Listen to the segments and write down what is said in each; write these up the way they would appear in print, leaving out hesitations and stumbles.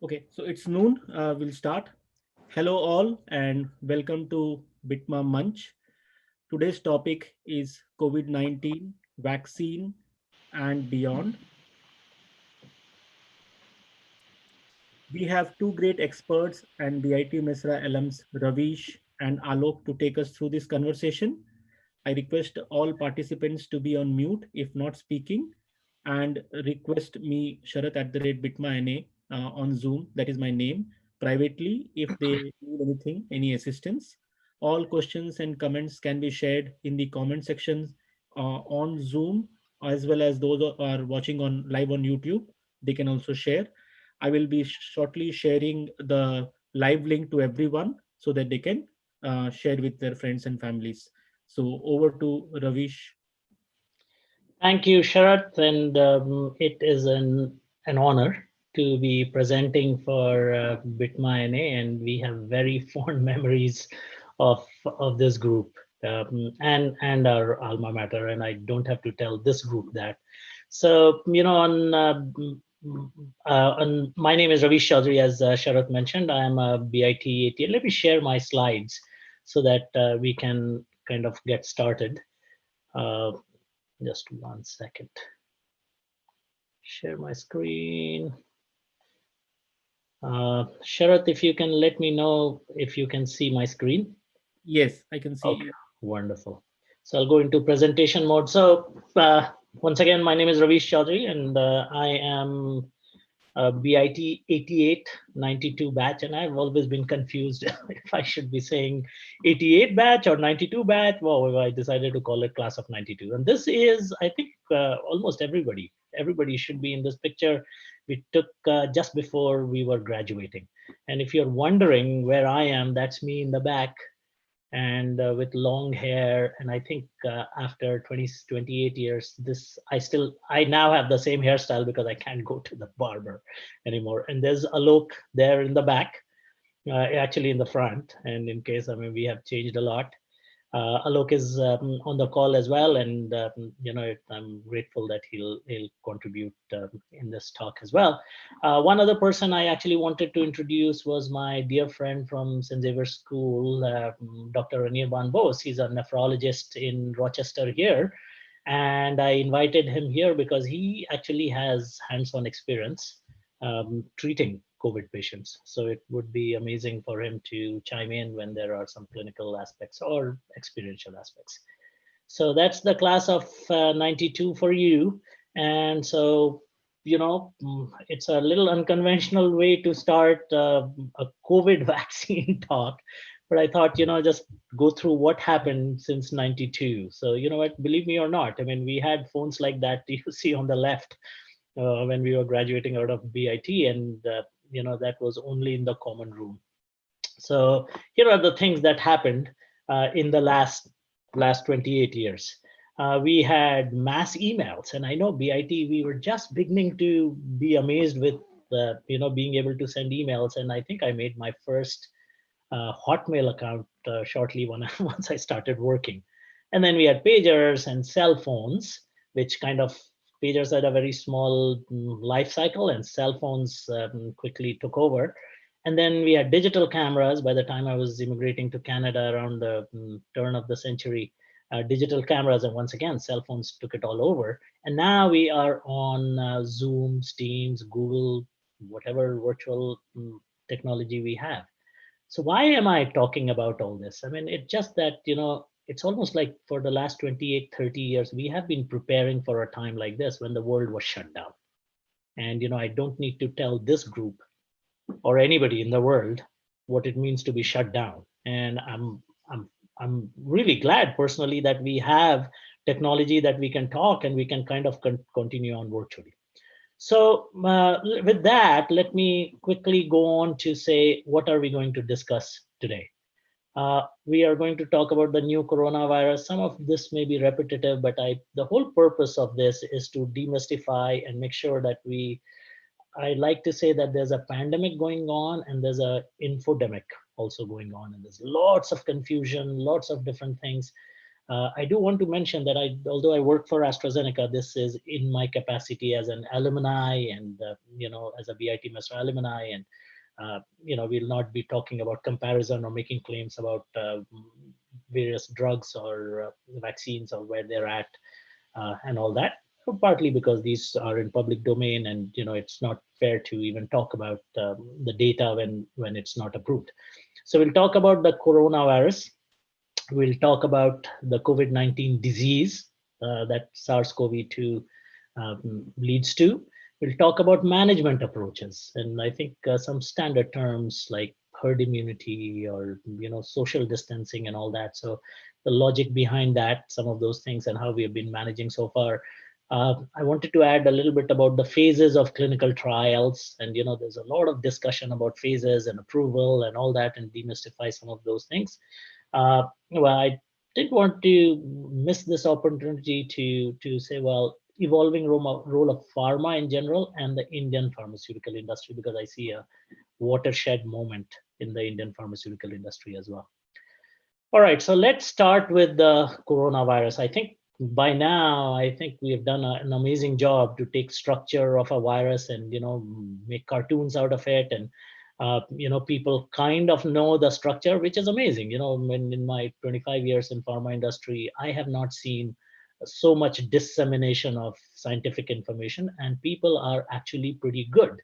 Okay, so it's noon. We'll start. Hello, all, and welcome to BITMA Munch. Today's topic is COVID-19, vaccine, and beyond. We have two great experts and BIT Mesra alums, Raveesh and Alok, to take us through this conversation. I request all participants to be on mute if not speaking, and request me Sharat at the rate BITMAA-NA on Zoom. That is my name. Privately, if they need anything, any assistance. All questions and comments can be shared in the comment section on Zoom, as well as those who are watching on live on YouTube. They can also share. I will be shortly sharing the live link to everyone so that they can share with their friends and families. So over to Ravish. Thank you, Sharat, and it is an honor to be presenting for BITMAA-NA, and we have very fond memories of this group and our alma mater, and I don't have to tell this group that. So, my name is Raveesh Choudhary, as Sharat mentioned. I am a BIT 88. Let me share my slides so that we can kind of get started. Uh, just 1 second. Share my screen. Sharat, if you can let me know if you can see my screen. Yes, I can see Okay, you. wonderful. So I'll go into presentation mode. So once again, my name is Raveesh Choudhary, and I am BIT 8892 batch, and I've always been confused if I should be saying 88 batch or 92 batch. Well, I decided to call it class of 92, and this is, I think, almost everybody. Everybody should be in this picture. We took just before we were graduating, and if you're wondering where I am, that's me in the back and with long hair. And I think after 28 years, I now have the same hairstyle because I can't go to the barber anymore. And there's Alok there in the back, actually in the front. And in case, I mean, we have changed a lot. Alok is on the call as well, and I'm grateful that he'll contribute in this talk as well. One other person I actually wanted to introduce was my dear friend from St. Xavier School, Dr. Anirban. He's a nephrologist in Rochester here, and I invited him here because he actually has hands-on experience treating COVID patients. So it would be amazing for him to chime in when there are some clinical aspects or experiential aspects. So that's the class of 92 for you. And so, it's a little unconventional way to start a COVID vaccine talk. But I thought, just go through what happened since 92. So, you know what, believe me or not, I mean, we had phones like that you see on the left when we were graduating out of BIT, and that was only in the common room. So here are the things that happened in the last 28 years. We had mass emails, and I know BIT, we were just beginning to be amazed with being able to send emails. And I think I made my first Hotmail account shortly once I started working. And then we had pagers and cell phones, which kind of pagers had a very small life cycle, and cell phones quickly took over. And then we had digital cameras. By the time I was immigrating to Canada around the turn of the century, digital cameras, and once again, cell phones took it all over. And now we are on Zoom, Teams, Google, whatever virtual technology we have. So why am I talking about all this? I mean, it's just that, it's almost like for the last 28, 30 years, we have been preparing for a time like this when the world was shut down. And, I don't need to tell this group or anybody in the world what it means to be shut down. And I'm really glad personally that we have technology that we can talk and we can kind of continue on virtually. So with that, let me quickly go on to say, what are we going to discuss today? We are going to talk about the new coronavirus. Some of this may be repetitive, but the whole purpose of this is to demystify and make sure that I like to say that there's a pandemic going on and there's a infodemic also going on, and there's lots of confusion, lots of different things. I do want to mention that although I work for AstraZeneca, this is in my capacity as an alumni and as a BIT-MASRA alumni, and we'll not be talking about comparison or making claims about various drugs or vaccines or where they're at and all that. Partly because these are in public domain, and it's not fair to even talk about the data when it's not approved. So we'll talk about the coronavirus. We'll talk about the COVID-19 disease that SARS-CoV-2 leads to. We'll talk about management approaches, and I think some standard terms like herd immunity or social distancing and all that. So the logic behind that, some of those things, and how we have been managing so far. I wanted to add a little bit about the phases of clinical trials, and there's a lot of discussion about phases and approval and all that, and demystify some of those things. Well, I did want to miss this opportunity to say, well, evolving role of pharma in general and the Indian pharmaceutical industry, because I see a watershed moment in the Indian pharmaceutical industry as well. All right, so let's start with the coronavirus. I think by now, I think we have done an amazing job to take structure of a virus and make cartoons out of it, and people kind of know the structure, which is amazing. When in my 25 years in pharma industry, I have not seen so much dissemination of scientific information, and people are actually pretty good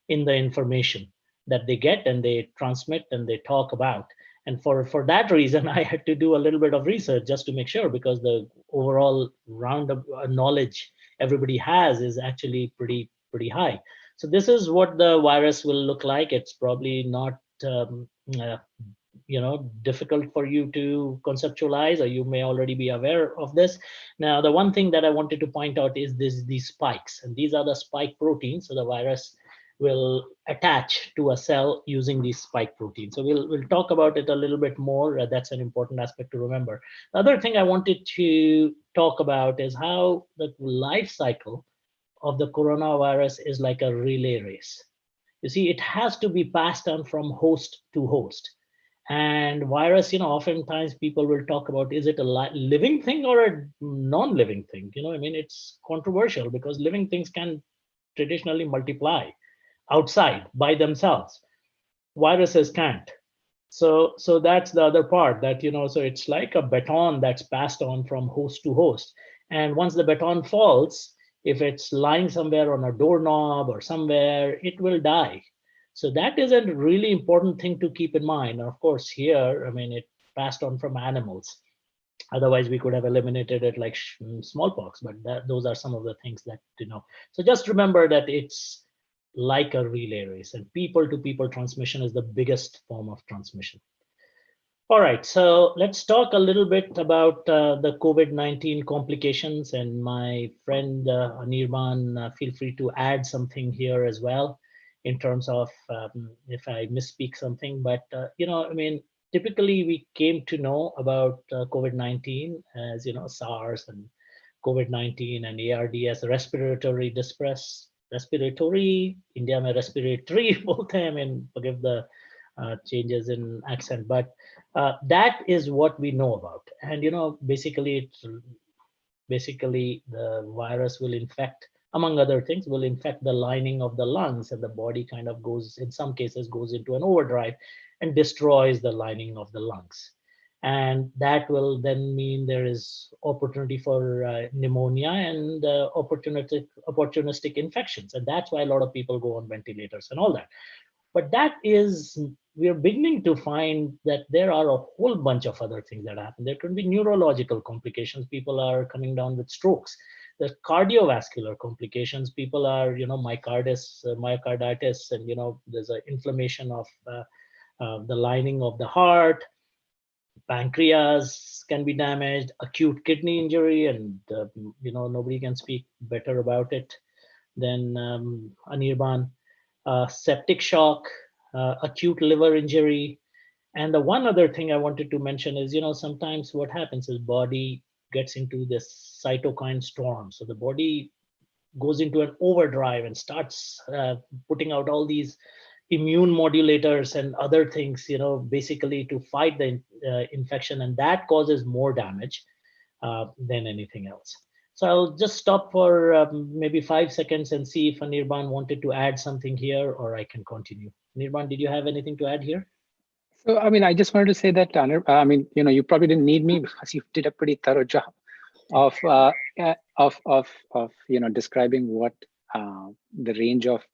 in the information that they get and they transmit and they talk about. And for that reason, I had to do a little bit of research just to make sure, because the overall round of knowledge everybody has is actually pretty high. So this is what the virus will look like. It's probably not uh, difficult for you to conceptualize, or you may already be aware of this. Now, the one thing that I wanted to point out is these spikes, and these are the spike proteins. So the virus will attach to a cell using these spike proteins. So we'll talk about it a little bit more. That's an important aspect to remember. The other thing I wanted to talk about is how the life cycle of the coronavirus is like a relay race. You see, it has to be passed on from host to host. And virus, oftentimes people will talk about, is it a living thing or a non-living thing? I mean, it's controversial because living things can traditionally multiply outside by themselves. Viruses can't. So that's the other part, that so it's like a baton that's passed on from host to host. And once the baton falls, if it's lying somewhere on a doorknob or somewhere, it will die. So that is a really important thing to keep in mind. And of course, here, I mean, it passed on from animals. Otherwise, we could have eliminated it like smallpox. But those are some of the things that So just remember that it's like a relay race, and people to people transmission is the biggest form of transmission. All right, so let's talk a little bit about the COVID-19 complications, and my friend Anirban, feel free to add something here as well in terms of if I misspeak something. But I mean, typically we came to know about COVID-19 as SARS and COVID-19 and ARDS, respiratory distress, respiratory, India mein respiratory bolte hain, I mean, forgive the changes in accent, but that is what we know about. And basically the virus will infect, among other things, will infect the lining of the lungs, and the body kind of goes, in some cases, goes into an overdrive and destroys the lining of the lungs. And that will then mean there is opportunity for pneumonia and opportunistic infections, and that's why a lot of people go on ventilators and all that. But that is, we're beginning to find that there are a whole bunch of other things that happen. There could be neurological complications. People are coming down with strokes. There's cardiovascular complications. People are, myocarditis, and there's an inflammation of the lining of the heart. Pancreas can be damaged. Acute kidney injury, and nobody can speak better about it than Anirban. Septic shock, acute liver injury. And the one other thing I wanted to mention is, sometimes what happens is body gets into this cytokine storm. So the body goes into an overdrive and starts putting out all these immune modulators and other things, basically to fight the infection, and that causes more damage. than anything else. So I'll just stop for maybe 5 seconds and see if Anirban wanted to add something here, or I can continue. Anirban, did you have anything to add here? So, I mean, I just wanted to say that, I mean, you probably didn't need me because you did a pretty thorough job of describing what the range of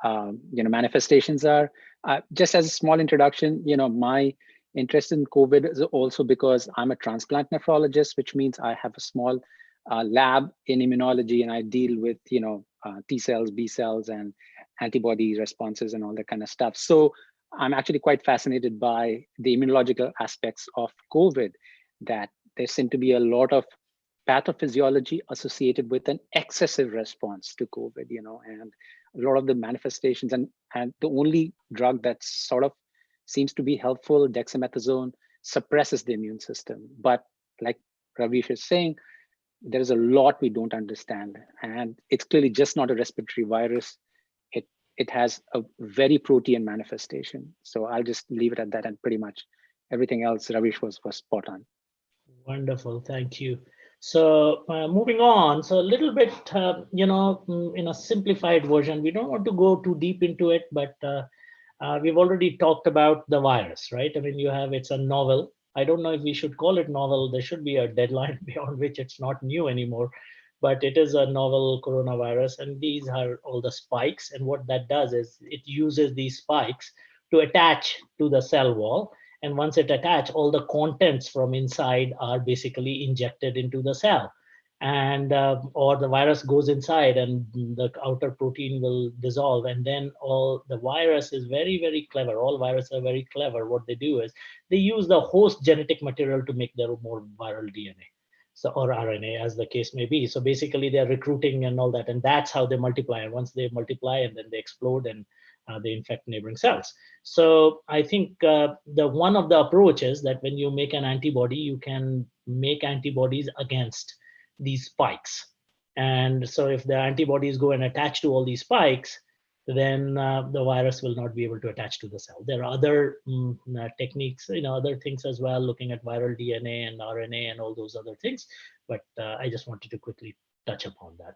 manifestations are. Just as a small introduction, my interest in COVID is also because I'm a transplant nephrologist, which means I have a small lab in immunology, and I deal with T cells, B cells, and antibody responses and all that kind of stuff. So I'm actually quite fascinated by the immunological aspects of COVID, that there seem to be a lot of pathophysiology associated with an excessive response to COVID, and a lot of the manifestations, and the only drug that sort of seems to be helpful, dexamethasone, suppresses the immune system. But like Raveesh is saying, there is a lot we don't understand, and it's clearly just not a respiratory virus. It has a very protean manifestation. So I'll just leave it at that, and pretty much everything else Raveesh was spot on. Wonderful, thank you. So moving on, so a little bit, in a simplified version, we don't want to go too deep into it, but we've already talked about the virus, right? I mean, it's a novel. I don't know if we should call it novel. There should be a deadline beyond which it's not new anymore, but it is a novel coronavirus, and these are all the spikes. And what that does is it uses these spikes to attach to the cell wall. And once it attach, all the contents from inside are basically injected into the cell, and or the virus goes inside and the outer protein will dissolve, and then all the virus is very, very clever. All viruses are very clever. What they do is they use the host genetic material to make their more viral DNA, so, or RNA, as the case may be. So basically they're recruiting and all that, and that's how they multiply. And once they multiply, and then they explode, and they infect neighboring cells. So I think the one of the approaches that when you make an antibody, you can make antibodies against these spikes. And so if the antibodies go and attach to all these spikes, then the virus will not be able to attach to the cell. There are other techniques, other things as well, looking at viral DNA and RNA and all those other things. But I just wanted to quickly touch upon that.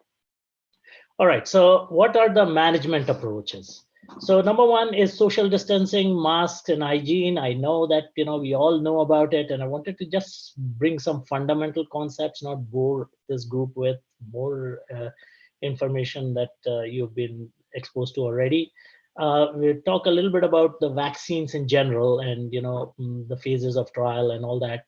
All right, so what are the management approaches? So number one is social distancing, masks, and hygiene. I know that we all know about it, and I wanted to just bring some fundamental concepts, not bore this group with more information that you've been exposed to already. We'll talk a little bit about the vaccines in general, and the phases of trial and all that.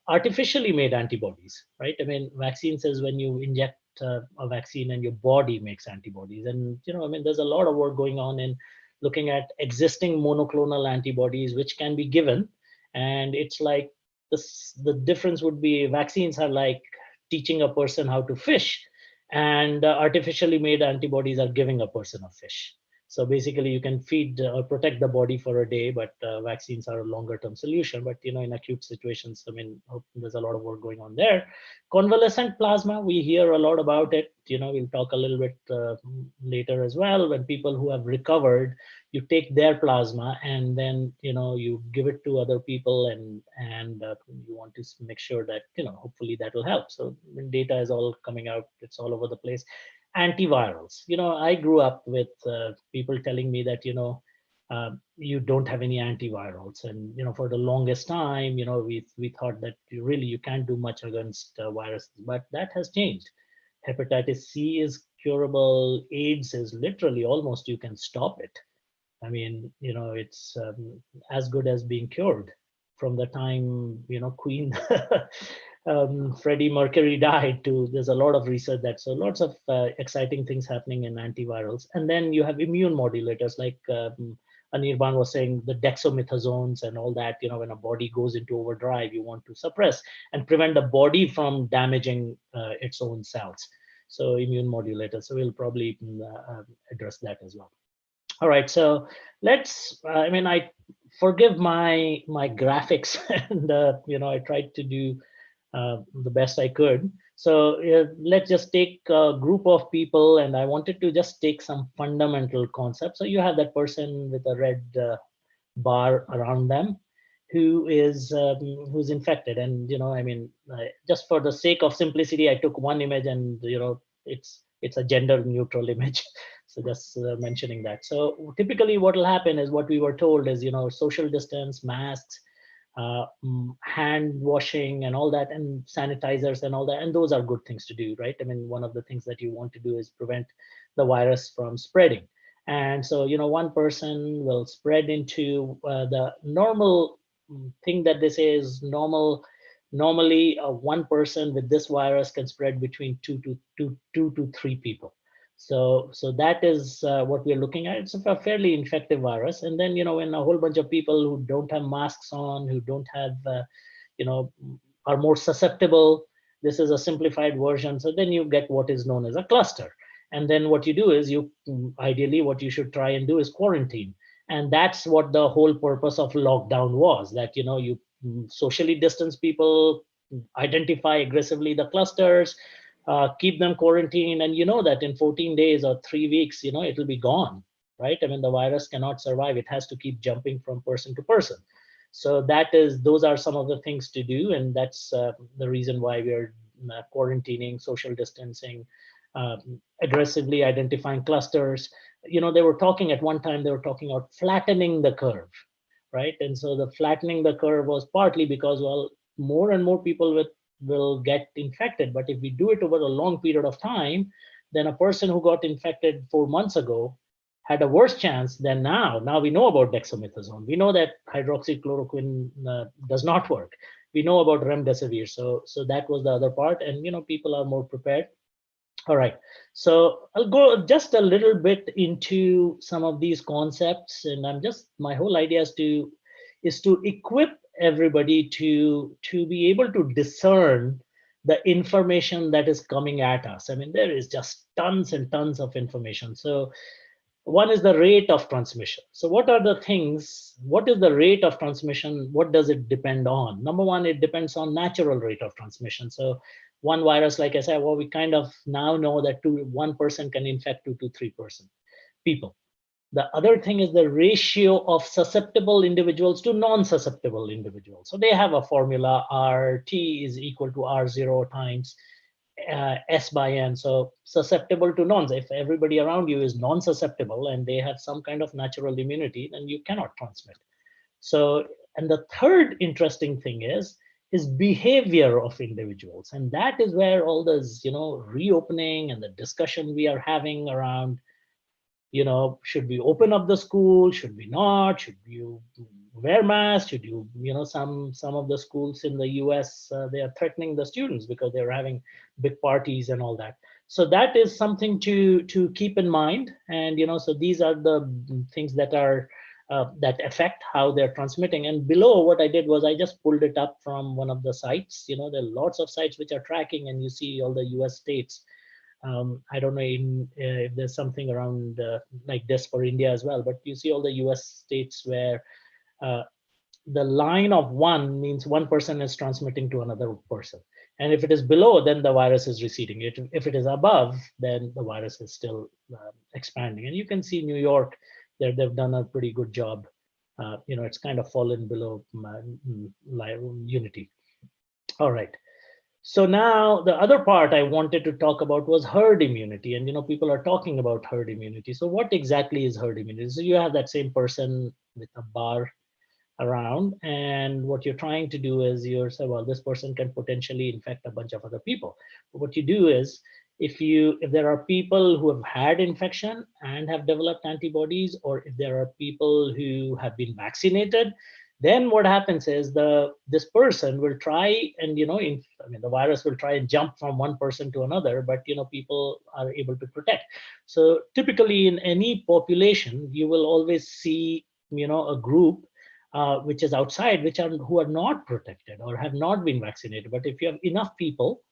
Artificially made antibodies, right? I mean, vaccines is when you inject a vaccine and your body makes antibodies. And I mean, there's a lot of work going on in looking at existing monoclonal antibodies which can be given. And it's like this, the difference would be vaccines are like teaching a person how to fish, and artificially made antibodies are giving a person a fish. So basically, you can feed or protect the body for a day, but vaccines are a longer-term solution. But in acute situations, I mean, there's a lot of work going on there. Convalescent plasma, we hear a lot about it. We'll talk a little bit later as well. When people who have recovered, you take their plasma and then you give it to other people, and you want to make sure that hopefully that will help. So when data is all coming out, it's all over the place. Antivirals, I grew up with people telling me that you don't have any antivirals, and for the longest time we thought that you can't do much against viruses, but that has changed. Hepatitis C is curable. AIDS is literally almost you can stop it. I mean, it's as good as being cured. From the time Queen Freddie Mercury died to, there's a lot of research that, so lots of exciting things happening in antivirals. And then you have immune modulators like Anirban was saying, the dexamethasones and all that. When a body goes into overdrive, you want to suppress and prevent the body from damaging its own cells. So immune modulators. So we'll probably address that as well. All right, so let's. I mean, I forgive my graphics, and I tried to do the best I could. So let's just take a group of people, and I wanted to just take some fundamental concepts. So you have that person with a red bar around them, who's infected. And I mean, just for the sake of simplicity, I took one image, and it's a gender neutral image. So just mentioning that. So typically what will happen is, what we were told is, social distance, masks, hand washing and all that, and sanitizers and all that, and those are good things to do, right? I mean, one of the things that you want to do is prevent the virus from spreading. And so one person will spread into the normal thing that they say is normal. Normally one person with this virus can spread between two to three people. So that is what we're looking at. It's a fairly infective virus. And then when a whole bunch of people who don't have masks on, who don't have you know are more susceptible, this is a simplified version. So then you get what is known as a cluster. And then what you do is, ideally what you should try and do is quarantine. And that's what the whole purpose of lockdown was, that you socially distance people, identify aggressively the clusters, keep them quarantined, and that in 14 days or 3 weeks, it will be gone, right? I mean, the virus cannot survive. It has to keep jumping from person to person. So those are some of the things to do, and that's the reason why we are quarantining, social distancing, aggressively identifying clusters. They were talking at one time, they were talking about flattening the curve, right? And so the flattening the curve was partly because, well, more and more people will get infected. But if we do it over a long period of time, then a person who got infected 4 months ago had a worse chance than now. Now we know about dexamethasone. We know that hydroxychloroquine does not work. We know about remdesivir. So that was the other part. And people are more prepared. All right. So I'll go just a little bit into some of these concepts, and my whole idea is to equip everybody to be able to discern the information that is coming at us. I mean, there is just tons and tons of information. So one is the rate of transmission. So what is the rate of transmission? What does it depend on? Number one, it depends on natural rate of transmission. So one virus, like I said, well, we kind of now know that one person can infect 2 to 3 people. The other thing is the ratio of susceptible individuals to non-susceptible individuals. So they have a formula, RT is equal to R0 times S by N. So susceptible to non. If everybody around you is non-susceptible and they have some kind of natural immunity, then you cannot transmit. So, and the third interesting thing is behavior of individuals. And that is where all this, reopening and the discussion we are having around, should we open up the school? Should we not? Should you wear masks? Should you, some of the schools in the US, they are threatening the students because they're having big parties and all that. So that is something to keep in mind. And, so these are the things that are, that affect how they're transmitting. And below, what I did was I just pulled it up from one of the sites. There are lots of sites which are tracking, and you see all the US states. I don't know if there's something around like this for India as well, but you see all the US states where the line of one means one person is transmitting to another person. And if it is below, then the virus is receding. If it is above, then the virus is still expanding. And you can see New York, they've done a pretty good job. It's kind of fallen below unity. All right. So now the other part I wanted to talk about was herd immunity. And, people are talking about herd immunity. So what exactly is herd immunity? So you have that same person with a bar around, and what you're trying to do is you're saying, well, this person can potentially infect a bunch of other people. But what you do is, if there are people who have had infection and have developed antibodies, or if there are people who have been vaccinated, then what happens is this person will try and the virus will try and jump from one person to another, but people are able to protect. So typically in any population, you will always see a group which is outside, who are not protected or have not been vaccinated. But if you have enough people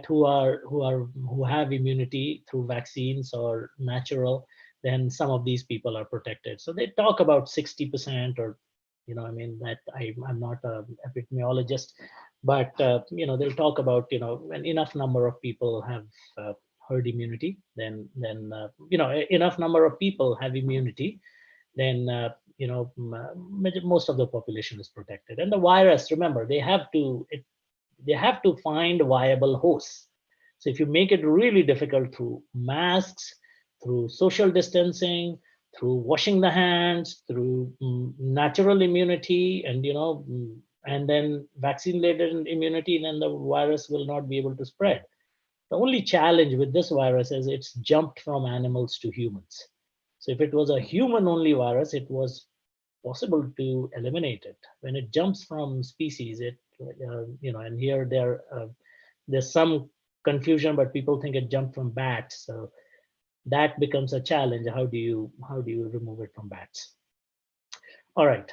who have immunity through vaccines or natural, then some of these people are protected. So they talk about 60%, or that I'm not an epidemiologist, but they'll talk about when enough number of people have herd immunity, then enough number of people have immunity, then most of the population is protected. And the virus, remember, they have to find viable hosts. So if you make it really difficult through masks, through social distancing, through washing the hands, through natural immunity, and then vaccine-laden immunity, then the virus will not be able to spread. The only challenge with this virus is it's jumped from animals to humans. So if it was a human-only virus, it was possible to eliminate it. When it jumps from species, and here there's some confusion, but people think it jumped from bats. So that becomes a challenge. How do you remove it from bats? All right.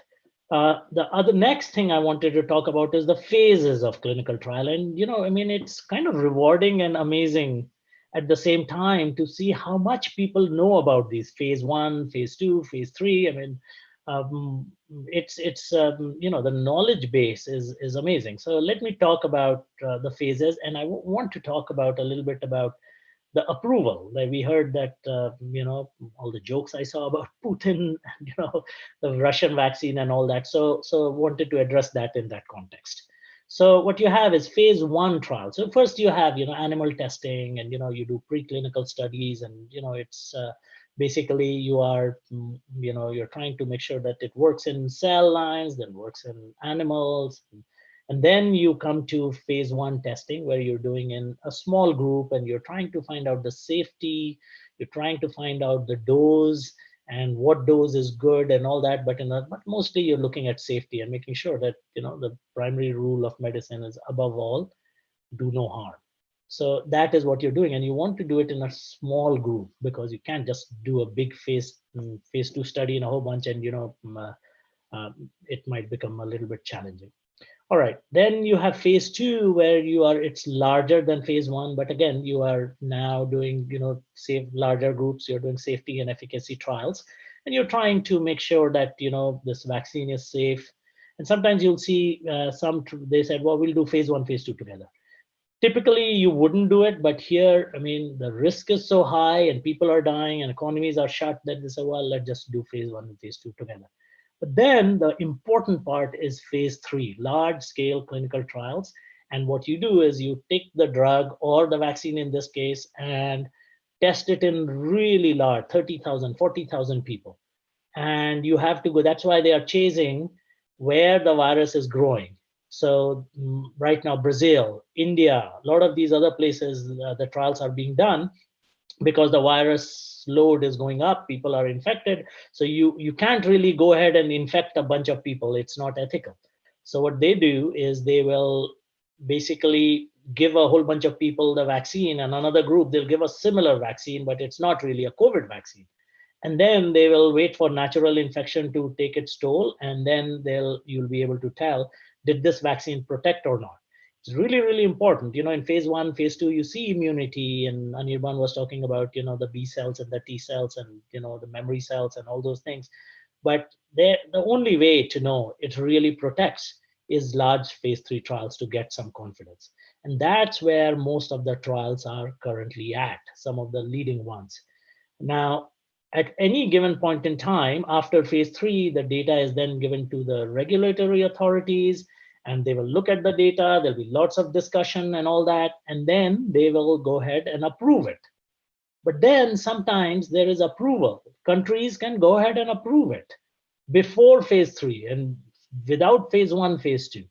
The other next thing I wanted to talk about is the phases of clinical trial. And, it's kind of rewarding and amazing at the same time to see how much people know about these phase 1, phase 2, phase 3. The knowledge base is amazing. So let me talk about the phases, and I want to talk about a little bit about the approval. Like we heard that all the jokes I saw about Putin, the Russian vaccine and all that. So wanted to address that in that context. So what you have is phase 1 trial. So first you have animal testing, and you do preclinical studies, and it's basically you're trying to make sure that it works in cell lines, then works in animals. And then you come to phase 1 testing, where you're doing in a small group, and you're trying to find out the safety, you're trying to find out the dose and what dose is good and all that. But mostly you're looking at safety and making sure that the primary rule of medicine is, above all, do no harm. So that is what you're doing, and you want to do it in a small group, because you can't just do a big phase 2 study in a whole bunch, and it might become a little bit challenging. All right, then you have phase 2, where it's larger than phase 1, but again, you are now doing, larger groups, you're doing safety and efficacy trials, and you're trying to make sure that, this vaccine is safe. And sometimes you'll see they said, well, we'll do phase 1, phase 2 together. Typically, you wouldn't do it, but here, the risk is so high, and people are dying, and economies are shut, that they say, well, let's just do phase 1 and phase 2 together. But then the important part is phase 3, large scale clinical trials. And what you do is you take the drug, or the vaccine in this case, and test it in really large, 30,000, 40,000 people. And you have to go, that's why they are chasing where the virus is growing. So right now, Brazil, India, a lot of these other places, the trials are being done, because the virus load is going up, people are infected. So you can't really go ahead and infect a bunch of people. It's not ethical. So what they do is they will basically give a whole bunch of people the vaccine, and another group, they'll give a similar vaccine, but it's not really a COVID vaccine. And then they will wait for natural infection to take its toll, and then you'll be able to tell, did this vaccine protect or not? It's really, really important. In phase 1, phase 2, you see immunity, and Anirban was talking about, the B cells and the T cells, and, the memory cells and all those things. But the only way to know it really protects is large phase 3 trials to get some confidence. And that's where most of the trials are currently at, some of the leading ones. Now, at any given point in time, after phase 3, the data is then given to the regulatory authorities, and they will look at the data. There'll be lots of discussion and all that, and then they will go ahead and approve it. But then sometimes there is approval. Countries can go ahead and approve it before phase 3 and without phase 1, phase 2,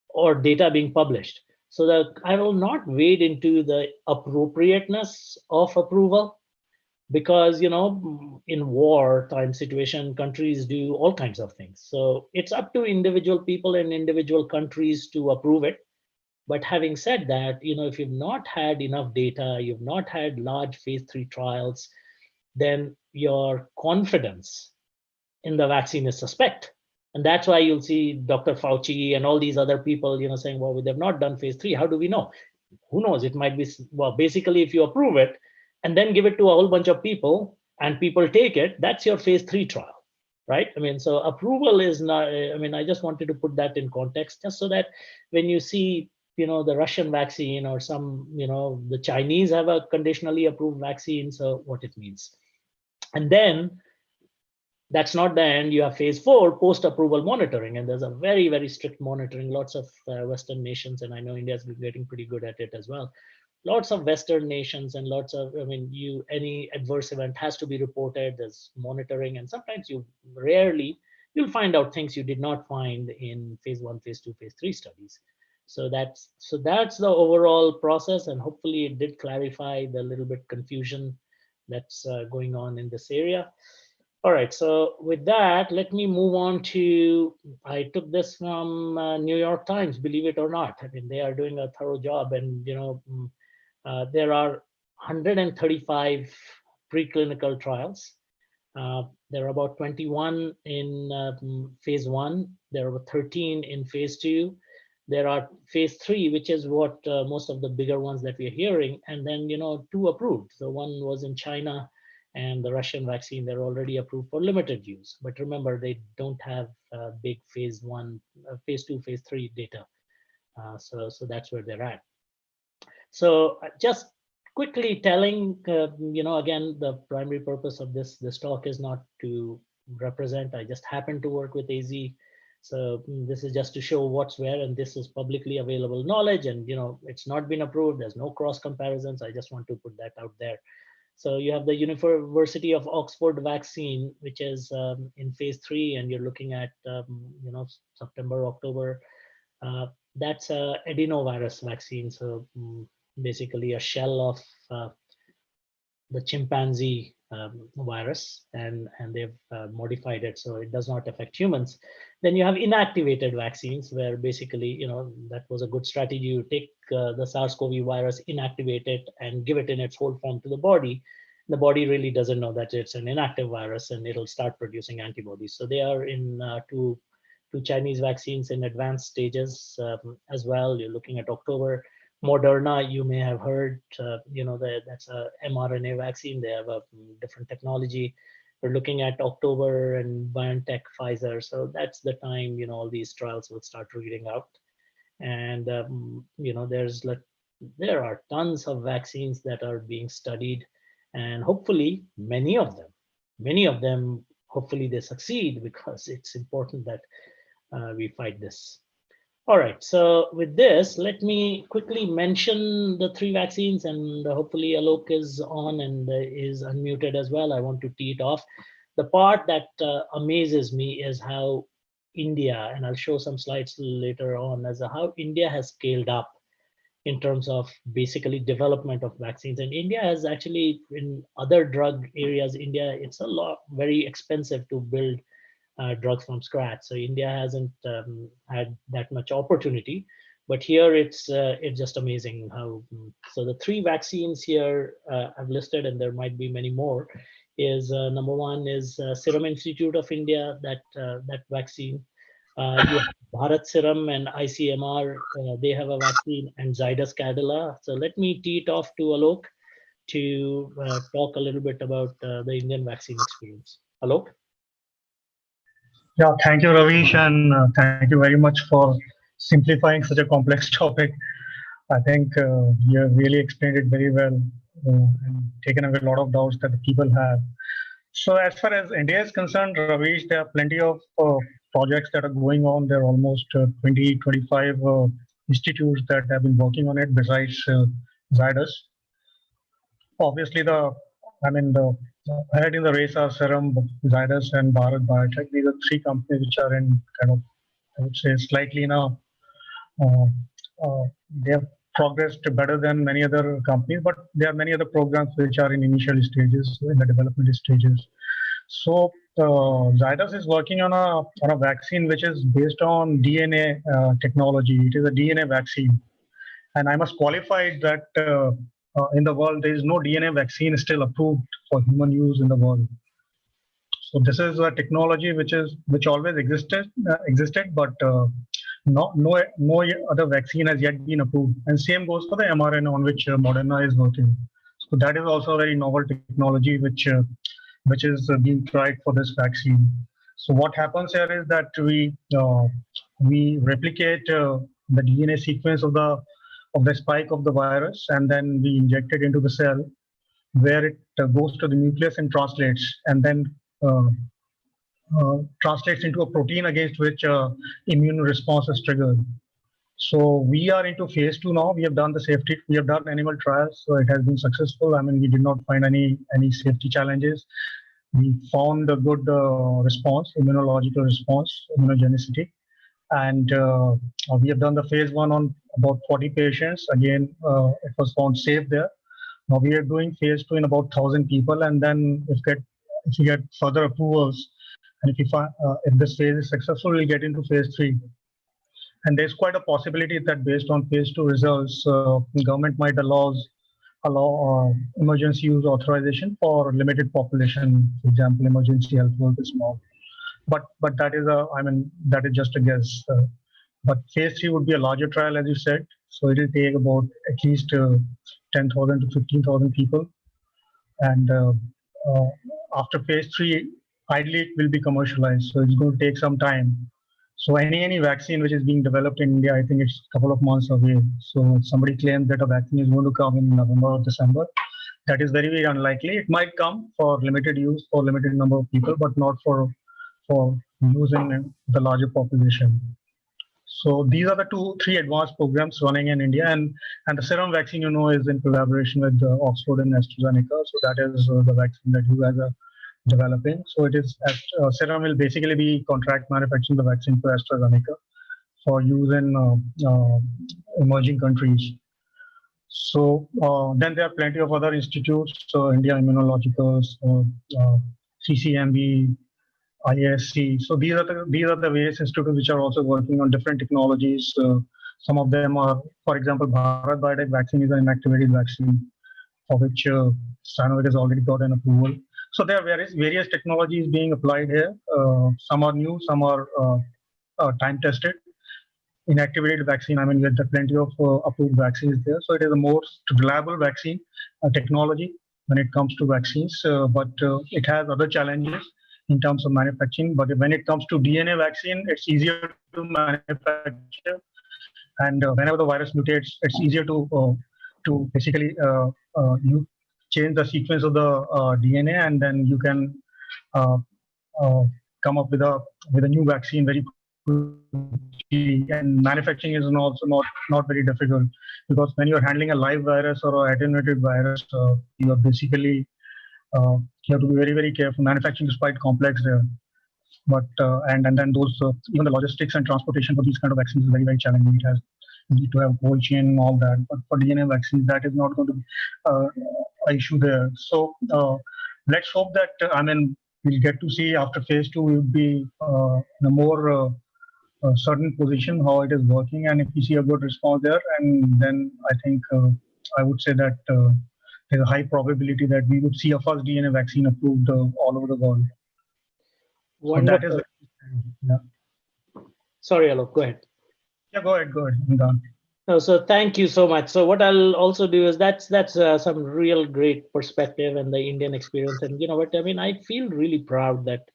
or data being published. So that I will not wade into the appropriateness of approval, because in wartime situation, countries do all kinds of things. So it's up to individual people and individual countries to approve it. But having said that, if you've not had enough data, you've not had large phase 3 trials, then your confidence in the vaccine is suspect. And that's why you'll see Dr. Fauci and all these other people, saying, well, they've not done phase 3. How do we know? Who knows? It might be, well, basically, if you approve it and then give it to a whole bunch of people and people take it, that's your phase 3 trial, right? So approval is not, I just wanted to put that in context, just so that when you see, the Russian vaccine, or some, the Chinese have a conditionally approved vaccine, so what it means. And then That's not the end. You have phase 4, post-approval monitoring, and there's a very, very strict monitoring. Lots of Western nations, and I know India's been getting pretty good at it as well. Lots of Western nations and lots of, I mean, any adverse event has to be reported. There's monitoring, and sometimes you'll find out things you did not find in phase 1, phase 2, phase 3 studies. So that's the overall process, and hopefully it did clarify the little bit confusion that's going on in this area. All right, so with that, let me move on to, I took this from New York Times, believe it or not. I mean, they are doing a thorough job, and there are 135 preclinical trials. There are about 21 in phase 1. There are 13 in phase 2. There are phase 3, which is what most of the bigger ones that we're hearing, and then 2 approved. So one was in China, and the Russian vaccine, they're already approved for limited use. But remember, they don't have big phase 1, phase 2, phase 3 data. So that's where they're at. So just quickly telling, again, the primary purpose of this talk is not to represent. I just happen to work with AZ. So this is just to show what's where, and this is publicly available knowledge, and it's not been approved. There's no cross comparisons. I just want to put that out there. So you have the University of Oxford vaccine, which is in phase 3, and you're looking at September, October. That's a adenovirus vaccine. So basically a shell of the chimpanzee virus, and they've modified it so it does not affect humans. Then you have inactivated vaccines, where basically, that was a good strategy. You take the SARS-CoV virus, inactivate it, and give it in its whole form to the body. The body really doesn't know that it's an inactive virus, and it'll start producing antibodies. So they are in two Chinese vaccines in advanced stages as well. You're looking at October. Moderna, you may have heard, that's a mRNA vaccine. They have a different technology. We're looking at October, and BioNTech, Pfizer. So that's the time, all these trials will start reading out. And, there are tons of vaccines that are being studied, and hopefully many of them, hopefully they succeed, because it's important that we fight this. All right, so with this, let me quickly mention the 3 vaccines, and hopefully Alok is on and is unmuted as well. I want to tee it off. The part that amazes me is how India, and I'll show some slides later on, as how India has scaled up in terms of basically development of vaccines. And India has actually, in other drug areas, it's very expensive to build drugs from scratch. So India hasn't had that much opportunity, but here it's just amazing how. So the 3 vaccines here I've listed, and there might be many more. Is number 1 is Serum Institute of India, that vaccine. You have Bharat Serum and ICMR, they have a vaccine, and Zydus Cadila. So let me tee it off to Alok to talk a little bit about the Indian vaccine experience. Alok? Yeah, thank you, Raveesh, and thank you very much for simplifying such a complex topic. I think you have really explained it very well and taken away a lot of doubts that the people have. So as far as India is concerned, Raveesh, there are plenty of projects that are going on. There are almost 20, 25 institutes that have been working on it besides Zydus. Obviously, the ahead in the race are Serum, Zydus, and Bharat Biotech. These are 3 companies which are in kind of, I would say, slightly now. They have progressed better than many other companies, but there are many other programs which are in initial stages, in the development stages. So Zydus is working on a vaccine which is based on DNA technology. It is a DNA vaccine, and I must qualify that in the world there is no DNA vaccine still approved for human use in the world. So this is a technology which always existed, but no other vaccine has yet been approved. And same goes for the mRNA on which Moderna is working. So that is also a very novel technology which is being tried for this vaccine. So what happens here is that we replicate the DNA sequence of the spike of the virus, and then we inject it into the cell, where it goes to the nucleus and translates, and then translates into a protein against which immune response is triggered. So we are into phase 2 now. We have done the safety. We have done animal trials, so it has been successful. I mean, we did not find any safety challenges. We found a good response, immunological response, immunogenicity, and we have done the phase 1 on about 40 patients. Again, it was found safe there. Now we are doing phase 2 in about 1,000 people, and then if we get further approvals, and if this phase is successful, we'll get into phase 3. And there's quite a possibility that based on phase 2 results, the government might allow emergency use authorization for limited population, for example, emergency health workers. But that is just a guess. But phase 3 would be a larger trial, as you said. So it will take about at least 10,000 to 15,000 people. And uh, after phase 3, ideally it will be commercialized. So it's going to take some time. So any vaccine which is being developed in India, I think it's a couple of months away. So if somebody claims that a vaccine is going to come in November or December, that is very, very unlikely. It might come for limited use for limited number of people, but not for use in the larger population. So these are the 3 advanced programs running in India, and the serum vaccine, is in collaboration with Oxford and AstraZeneca. So that is the vaccine that you guys are developing. So it is serum will basically be contract manufacturing the vaccine for AstraZeneca for use in emerging countries. So then there are plenty of other institutes, India Immunologicals, CCMB, IASC. So these are the various institutes which are also working on different technologies. Some of them are, for example, Bharat Biotech vaccine is an inactivated vaccine for which Sanofi has already got an approval. So there are various technologies being applied here. Some are new, some are time tested. Inactivated vaccine, I mean, there are plenty of approved vaccines there. So it is the most reliable vaccine technology when it comes to vaccines, but it has other challenges in terms of manufacturing. But when it comes to DNA vaccine, it's easier to manufacture. And whenever the virus mutates, it's easier to basically you change the sequence of the DNA, and then you can uh, uh, come up with a new vaccine very quickly. And manufacturing is also not very difficult, because when you're handling a live virus or an attenuated virus, you are basically you have to be very, very careful. Manufacturing is quite complex there. But and then those even the logistics and transportation for these kind of vaccines is very, very challenging. You need to have cold chain and all that. But for DNA vaccines, that is not going to be an issue there. So let's hope that we'll get to see after phase 2 we'll be in a more certain position how it is working, and if we see a good response there, and then I think I would say that there's a high probability that we would see a first DNA vaccine approved all over the world. Wonderful. So that is, yeah. Sorry, Alok, go ahead. Yeah, go ahead. I'm done. No, so thank you so much. So what I'll also do is that's some real great perspective and the Indian experience. And you know what I mean, I feel really proud that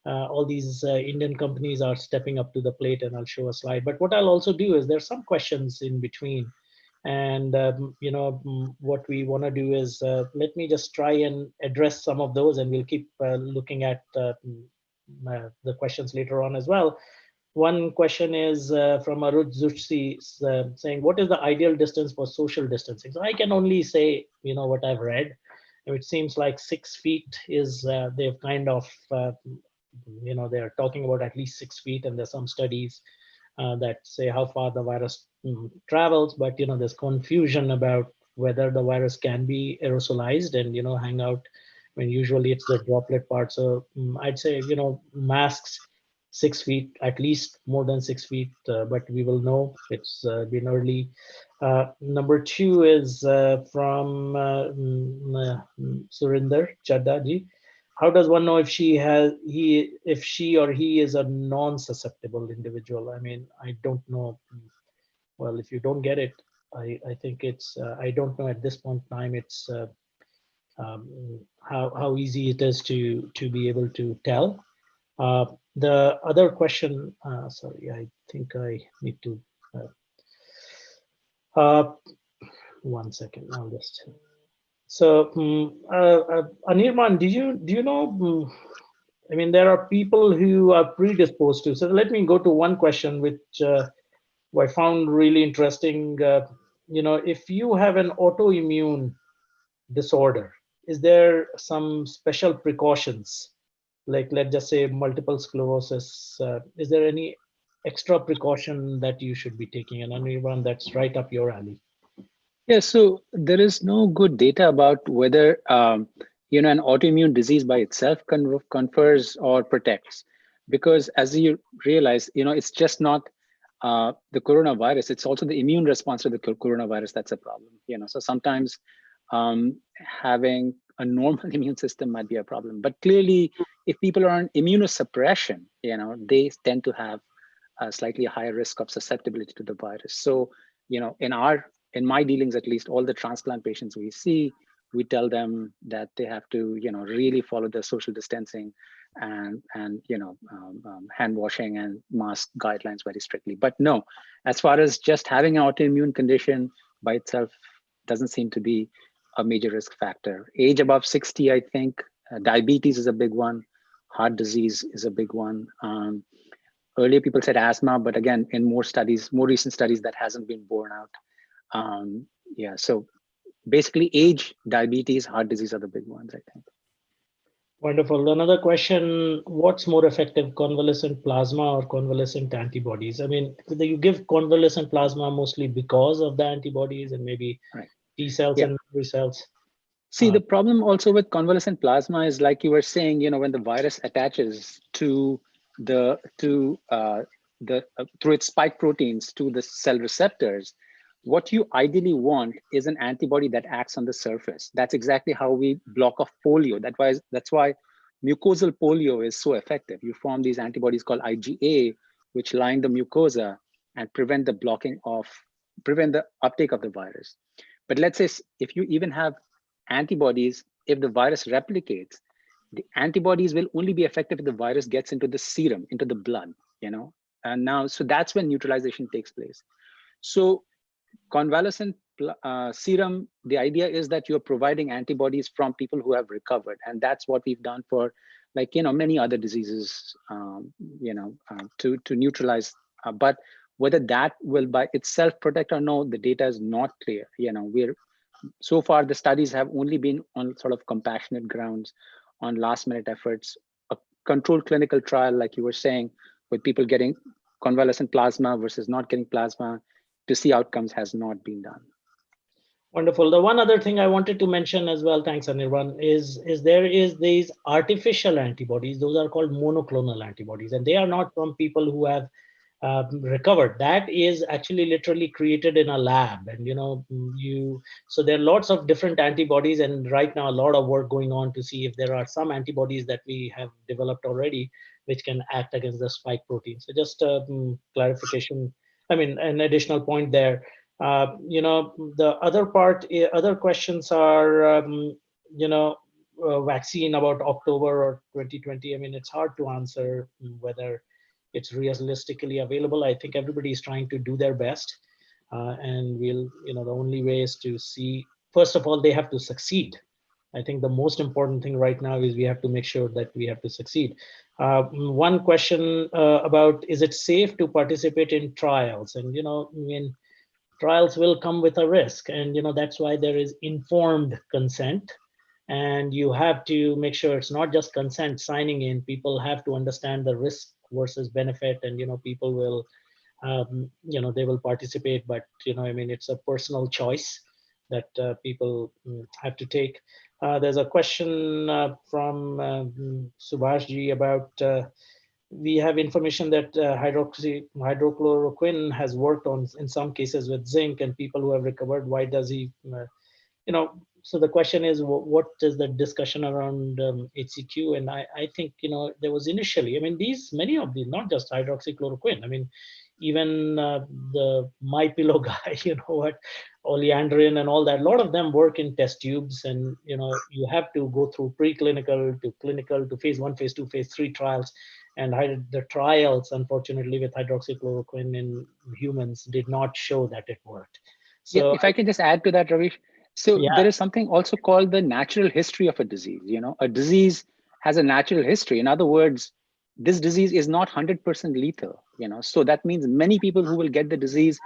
all these Indian companies are stepping up to the plate, and I'll show a slide. But what I'll also do is there's some questions in between, and what we want to do is let me just try and address some of those, and we'll keep looking at the questions later on as well. One question is from Arut Zushi saying, what is the ideal distance for social distancing? So I can only say, what I've read. It seems like 6 feet is, they've kind of, they're talking about at least 6 feet, and there's some studies that say how far the virus travels, but, there's confusion about whether the virus can be aerosolized and, hang out when usually it's the droplet part. So I'd say, masks, 6 feet, at least more than 6 feet, but we will know. It's been early. Number 2 is from Surinder Chaddaji. How does one know if she or he is a non-susceptible individual? I mean, I don't know. Well, if you don't get it, I think it's, I don't know at this point in time, it's how easy it is to be able to tell. The other question, sorry, I think I need to, 1 second, I'll just. So Anirban, do you know I mean, there are people who are predisposed to. So let me go to one question which I found really interesting. If you have an autoimmune disorder, is there some special precautions, like let's just say multiple sclerosis? Is there any extra precaution that you should be taking? And anyone that's right up your alley. Yeah, so there is no good data about whether an autoimmune disease by itself confers or protects, because as you realize, it's just not the coronavirus; it's also the immune response to the coronavirus that's a problem. So sometimes having a normal immune system might be a problem, but clearly, if people are on immunosuppression, they tend to have a slightly higher risk of susceptibility to the virus. So, in my dealings, at least, all the transplant patients we see, we tell them that they have to, really follow the social distancing and hand washing and mask guidelines very strictly. But no, as far as just having an autoimmune condition by itself doesn't seem to be a major risk factor. Age above 60, I think, diabetes is a big one. Heart disease is a big one. Earlier, people said asthma, but again, in more recent studies, that hasn't been borne out. So basically, age, diabetes, heart disease are the big ones, I think. Wonderful. Another question, what's more effective, convalescent plasma or convalescent antibodies? I mean, you give convalescent plasma mostly because of the antibodies and maybe right. T cells and memory cells. See, the problem also with convalescent plasma is, like you were saying, when the virus attaches to through its spike proteins to the cell receptors, what you ideally want is an antibody that acts on the surface. That's exactly how we block off polio. That's why mucosal polio is so effective. You form these antibodies called IgA, which line the mucosa and prevent the uptake of the virus. But let's say if you even have antibodies, if the virus replicates, the antibodies will only be effective if the virus gets into the serum, into the blood, and now, so that's when neutralization takes place. So convalescent serum, the idea is that you're providing antibodies from people who have recovered, and that's what we've done for, many other diseases, to neutralize. But whether that will by itself protect or no, the data is not clear. So far, the studies have only been on sort of compassionate grounds, on last-minute efforts. A controlled clinical trial, like you were saying, with people getting convalescent plasma versus not getting plasma to see outcomes, has not been done. Wonderful. The one other thing I wanted to mention as well, thanks Anirban, is there is these artificial antibodies. Those are called monoclonal antibodies, and they are not from people who have recovered. That is actually literally created in a lab, and so there are lots of different antibodies, and right now a lot of work going on to see if there are some antibodies that we have developed already which can act against the spike protein. So just clarification, an additional point there. The other questions are, vaccine about October or 2020. I mean, it's hard to answer whether it's realistically available. I think everybody is trying to do their best. And the only way is to see, first of all, they have to succeed. I think the most important thing right now is we have to make sure that we have to succeed. One question about, is it safe to participate in trials? And, trials will come with a risk, and that's why there is informed consent, and you have to make sure it's not just consent signing in. People have to understand the risk versus benefit, and people will they will participate, but it's a personal choice that people have to take. There's a question from Subhashji about we have information that hydrochloroquine has worked on in some cases with zinc, and people who have recovered, why does he, so the question is, what is the discussion around HCQ? And I think, there was initially, many of these, not just hydroxychloroquine, even the My Pillow guy, what, oleandrin and all that, a lot of them work in test tubes, and, you have to go through preclinical to clinical to phase 1, phase 2, phase 3 trials. And the trials, unfortunately, with hydroxychloroquine in humans did not show that it worked. So if I can just add to that, Raveesh. So there is something also called the natural history of a disease. A disease has a natural history. In other words, this disease is not 100% lethal, so that means many people who will get the disease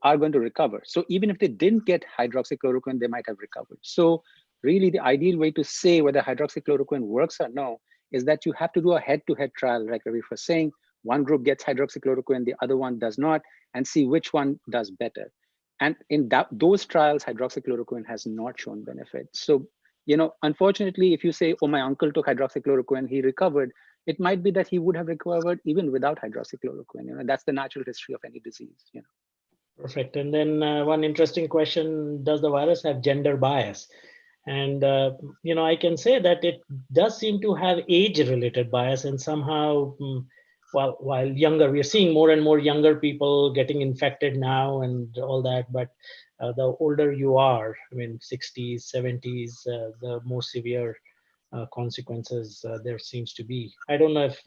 are going to recover. So even if they didn't get hydroxychloroquine, they might have recovered. So really the ideal way to say whether hydroxychloroquine works or no is that you have to do a head-to-head trial, like Raveesh was saying. One group gets hydroxychloroquine, the other one does not, and see which one does better. And in those trials, hydroxychloroquine has not shown benefit. So, unfortunately, if you say, oh, my uncle took hydroxychloroquine, he recovered, it might be that he would have recovered even without hydroxychloroquine. That's the natural history of any disease. Perfect. And then one interesting question, does the virus have gender bias? And, I can say that it does seem to have age-related bias, and somehow, while younger, we are seeing more and more younger people getting infected now and all that. But the older you are, 60s, 70s, the more severe consequences there seems to be. I don't know if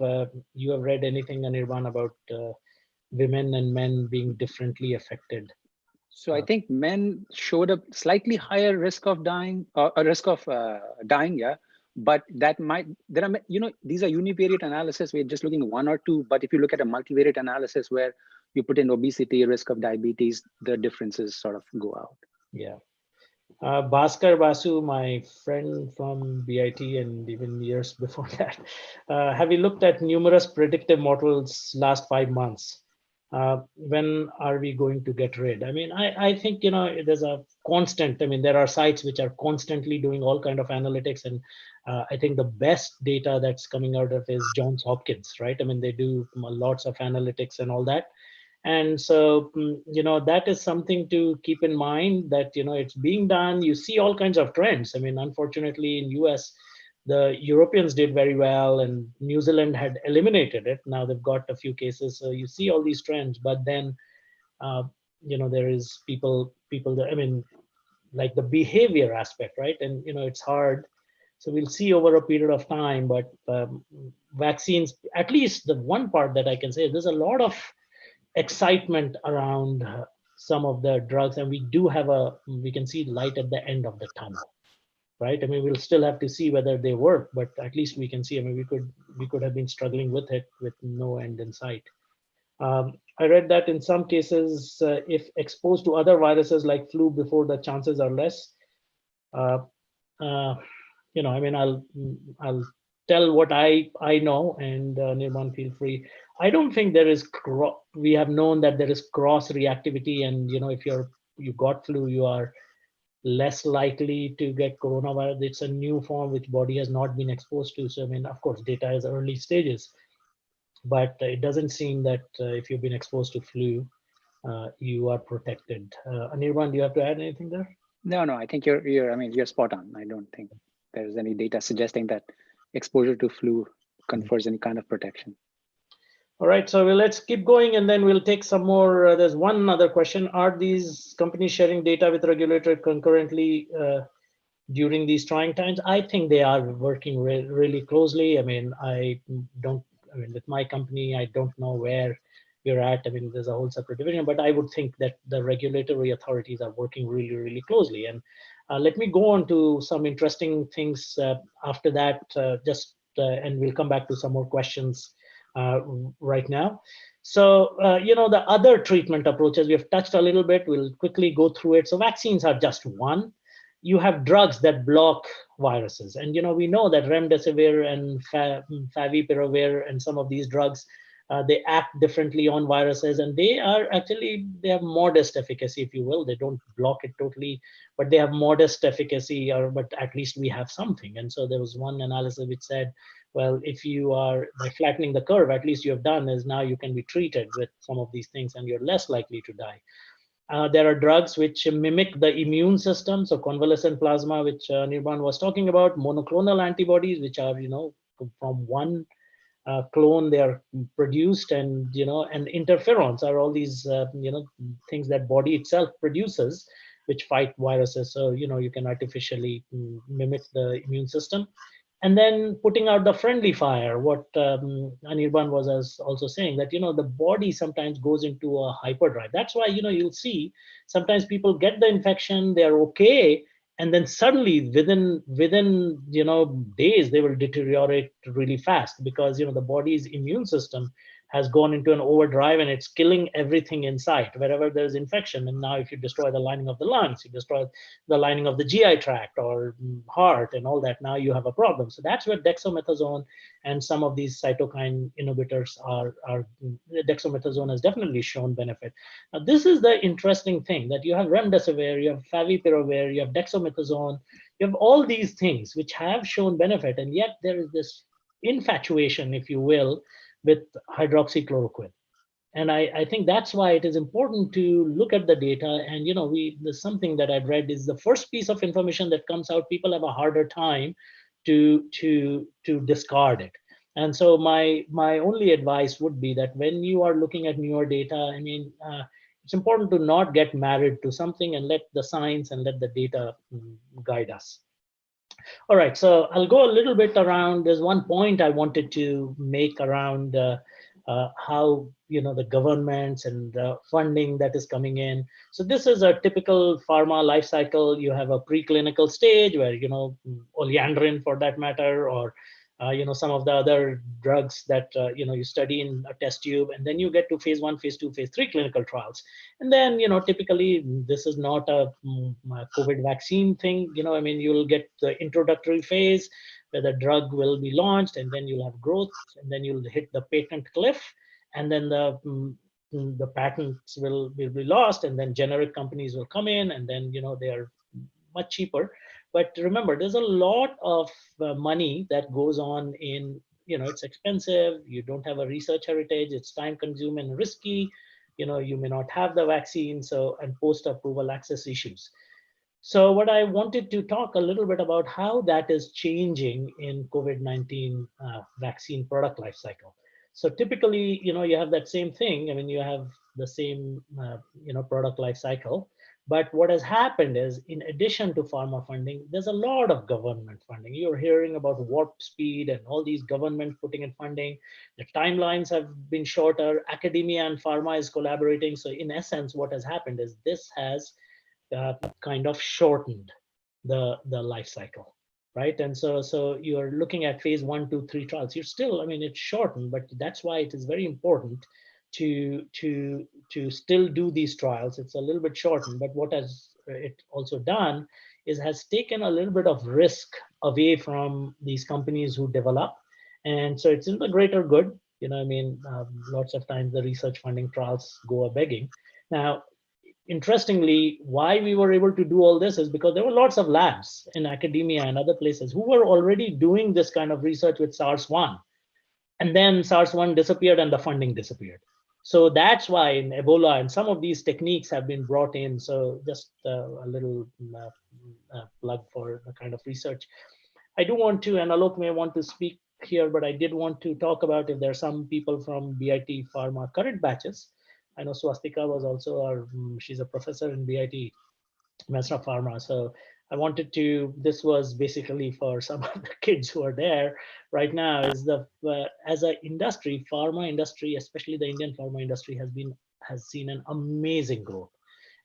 you have read anything, Anirban, about women and men being differently affected. So I think men showed a slightly higher risk of dying, a risk of dying, yeah. But these are univariate analysis. We're just looking at one or two. But if you look at a multivariate analysis where you put in obesity, risk of diabetes, the differences sort of go out. Yeah. Bhaskar Basu, my friend from BIT and even years before that, have we looked at numerous predictive models last 5 months? When are we going to get rid? I think, there's a constant, there are sites which are constantly doing all kind of analytics. And I think the best data that's coming out of is Johns Hopkins, right? They do lots of analytics and all that. And so, that is something to keep in mind, that, it's being done. You see all kinds of trends. Unfortunately, in US, the Europeans did very well, and New Zealand had eliminated it. Now they've got a few cases. So you see all these trends, but then, there is people that, like the behavior aspect, right? And, it's hard. So we'll see over a period of time, but vaccines, at least the one part that I can say, there's a lot of excitement around some of the drugs, and we can see light at the end of the tunnel, right? We'll still have to see whether they work, but at least we can see. We could have been struggling with it with no end in sight. I read that in some cases, if exposed to other viruses like flu before, the chances are less. I'll tell what I know, and Nirman, feel free. I don't think there is we have known that there is cross reactivity, and if you got flu, you are less likely to get coronavirus. It's a new form which body has not been exposed to. So of course, data is early stages, but it doesn't seem that if you've been exposed to flu, you are protected. Anirban, do you have to add anything there? No, I think you're spot on. I don't think there's any data suggesting that exposure to flu confers any kind of protection. All right, so let's keep going, and then we'll take some more. There's one other question. Are these companies sharing data with regulator concurrently during these trying times? I think they are working really closely. With my company, I don't know where we're at. There's a whole separate division, but I would think that the regulatory authorities are working really, really closely. And let me go on to some interesting things after that, and we'll come back to some more questions right now. So, the other treatment approaches we have touched a little bit, we'll quickly go through it. So vaccines are just one. You have drugs that block viruses. And, we know that remdesivir and favipiravir and some of these drugs, they act differently on viruses, and they have modest efficacy, if you will. They don't block it totally, but they have modest efficacy, but at least we have something. And so there was one analysis which said, well, if you are, by flattening the curve, at least you have done is now you can be treated with some of these things and you're less likely to die. There are drugs which mimic the immune system. So convalescent plasma, which Anirban was talking about, monoclonal antibodies, which are, from one clone they are produced, and and interferons are all these things that body itself produces which fight viruses. So you can artificially mimic the immune system. And then putting out the friendly fire, what Anirban was also saying, that the body sometimes goes into a hyperdrive. That's why you'll see sometimes people get the infection, they're okay, and then suddenly within days they will deteriorate really fast, because the body's immune system has gone into an overdrive and it's killing everything inside wherever there's infection. And now if you destroy the lining of the lungs, you destroy the lining of the GI tract or heart and all that, now you have a problem. So that's where dexamethasone and some of these cytokine inhibitors are dexamethasone has definitely shown benefit. Now, this is the interesting thing, that you have remdesivir, you have favipiravir, you have dexamethasone, you have all these things which have shown benefit, and yet there is this infatuation, if you will, with hydroxychloroquine. And I think that's why it is important to look at the data. And there's something that I've read is the first piece of information that comes out, people have a harder time to discard it. And so my only advice would be that when you are looking at newer data, it's important to not get married to something and let the science and let the data guide us. All right, so I'll go a little bit around. There's one point I wanted to make around how the governments and funding that is coming in. So this is a typical pharma life cycle. You have a preclinical stage where oleandrin, for that matter, or some of the other drugs that you study in a test tube, and then you get to phase 1, phase 2, phase 3 clinical trials. And then typically this is not a COVID vaccine thing. You'll get the introductory phase where the drug will be launched, and then you'll have growth, and then you'll hit the patent cliff, and then the patents will be lost, and then generic companies will come in, and then they are much cheaper. But remember, there's a lot of money that goes on in, it's expensive. You don't have a research heritage. It's time consuming and risky. You may not have the vaccine, so, and post-approval access issues. So what I wanted to talk a little bit about how that is changing in COVID-19 vaccine product life cycle. So typically, you have that same thing. You have the same, product life cycle. But what has happened is, in addition to pharma funding, there's a lot of government funding. You're hearing about warp speed and all these government putting in funding. The timelines have been shorter. Academia and pharma is collaborating. So in essence, what has happened is this has kind of shortened the life cycle, right? And so you're looking at phase 1, 2, 3 trials. You're still, it's shortened, but that's why it is very important to still do these trials. It's a little bit shortened, but what has it also done is has taken a little bit of risk away from these companies who develop, and so it's in the greater good. Lots of times the research funding trials go a begging. Now, interestingly, why we were able to do all this is because there were lots of labs in academia and other places who were already doing this kind of research with SARS-1. And then SARS-1 disappeared and the funding disappeared. So that's why in Ebola and some of these techniques have been brought in. So just a little plug for the kind of research. I do want to, and Alok may want to speak here, but I did want to talk about if there are some people from BIT Pharma current batches. I know Swastika was also she's a professor in BIT Mesra Pharma. So I wanted to, this was basically for some of the kids who are there right now, is the, as an industry, pharma industry, especially the Indian pharma industry has seen an amazing growth.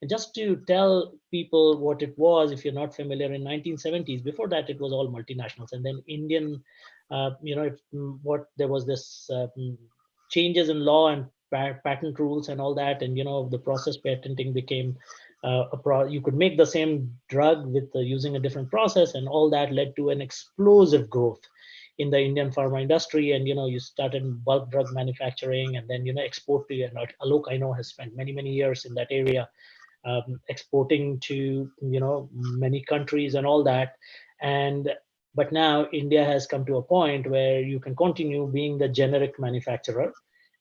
And just to tell people what it was, if you're not familiar, in 1970s, before that, it was all multinationals. And then Indian, there was this changes in law and patent rules and all that. And, the process patenting became you could make the same drug with using a different process, and all that led to an explosive growth in the Indian pharma industry. And, you started bulk drug manufacturing, and then, export to, and Alok, I know, has spent many, many years in that area, exporting to, many countries and all that. But now India has come to a point where you can continue being the generic manufacturer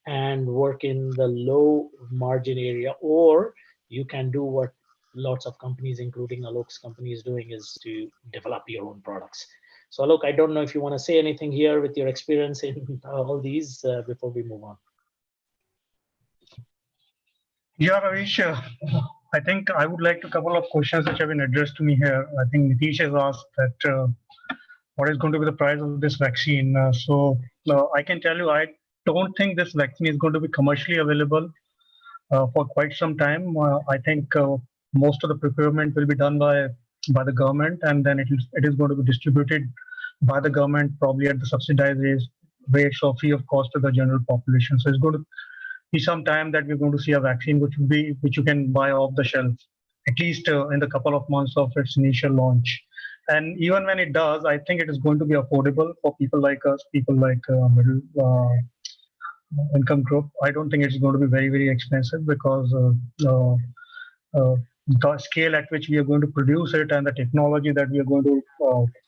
and work in the low margin area, or you can do what lots of companies, including Alok's company, is doing, is to develop your own products. So Alok, I don't know if you want to say anything here with your experience in all these before we move on. Yeah, Raveesh, I think I would like to couple of questions which have been addressed to me here. I think Nitish has asked that what is going to be the price of this vaccine. I can tell you, I don't think this vaccine is going to be commercially available for quite some time. I think most of the procurement will be done by by the government, and then it is going to be distributed by the government, probably at the subsidized rates or free of cost to the general population. So it's going to be some time that we're going to see a vaccine which you can buy off the shelf, at least in the couple of months of its initial launch. And even when it does, I think it is going to be affordable for people like us, people like middle income group. I don't think it's going to be very, very expensive because the scale at which we are going to produce it and the technology that we are going to